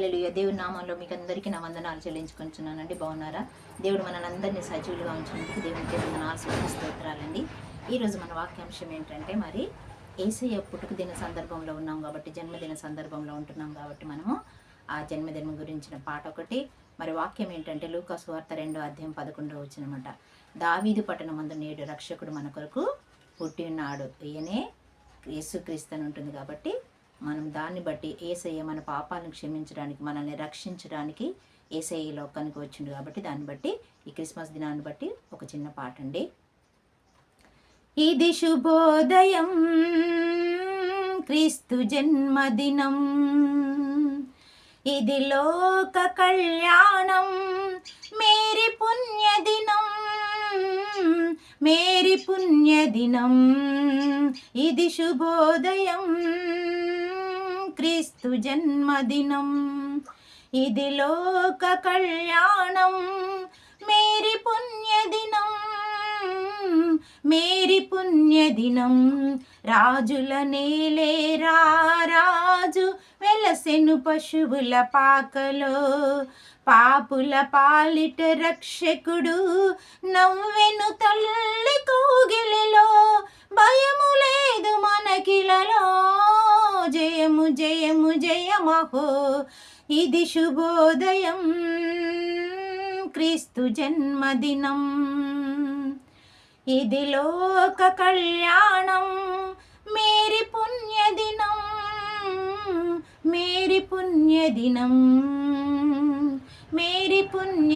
హల్లెలూయా. దేవుని నామంలో మీకు అందరికీ నా వందనాలు చెల్లించుకుంటున్నానండి. బాగున్నారా? దేవుడు మనందరినీ సజీవులుగా ఉంచినందుకు దేవునికి వందనాలు స్తోత్రాలండి. ఈరోజు మన వాక్యాంశం ఏంటంటే, మరి యేసయ్య పుట్టుక దిన సందర్భంలో ఉన్నాం కాబట్టి, జన్మదిన సందర్భంలో ఉంటున్నాం కాబట్టి, మనము ఆ జన్మదినం గురించిన పాట ఒకటి, మరి వాక్యం ఏంటంటే లూకా సువార్త 2:11 దావీదు పట్టణమందు నేడు రక్షకుడు మన కొరకు పుట్టి ఉన్నాడు, ఈయనే యేసుక్రీస్తు అని ఉంటుంది. కాబట్టి మనం దాన్ని బట్టి యేసయ్య మన పాపాలను క్షమించడానికి, మనల్ని రక్షించడానికి యేసయ్య ఈ లోకానికి వచ్చిండు. కాబట్టి దాన్ని బట్టి ఈ క్రిస్మస్ దినాన్ని బట్టి ఒక చిన్న పాట అండి. ఇది శుభోదయం, క్రీస్తు జన్మదినం, ఇది లోక కళ్యాణం, మేరీ పుణ్యదినం, మేరీ పుణ్యదినం. ఇది శుభోదయం, క్రీస్తు జన్మదినం, ఇది లోక కళ్యాణం, మేరీ పుణ్యదినం, మేరీ పుణ్యదినం. రాజుల నేలే రాజు వెలసెను పశువుల పాకలో, పాపుల పాలిట రక్షకుడు నవ్వెను తల్లి కౌగిలిలో. భయము లేదు మనకిలలో, జయము జయము జయమహో. ఇది శుభోదయం, క్రీస్తు జన్మదినం, ఇది లోక కళ్యాణం, మేరీ పుణ్యదినం, మేరీ పుణ్యదినం, మేరీ పుణ్య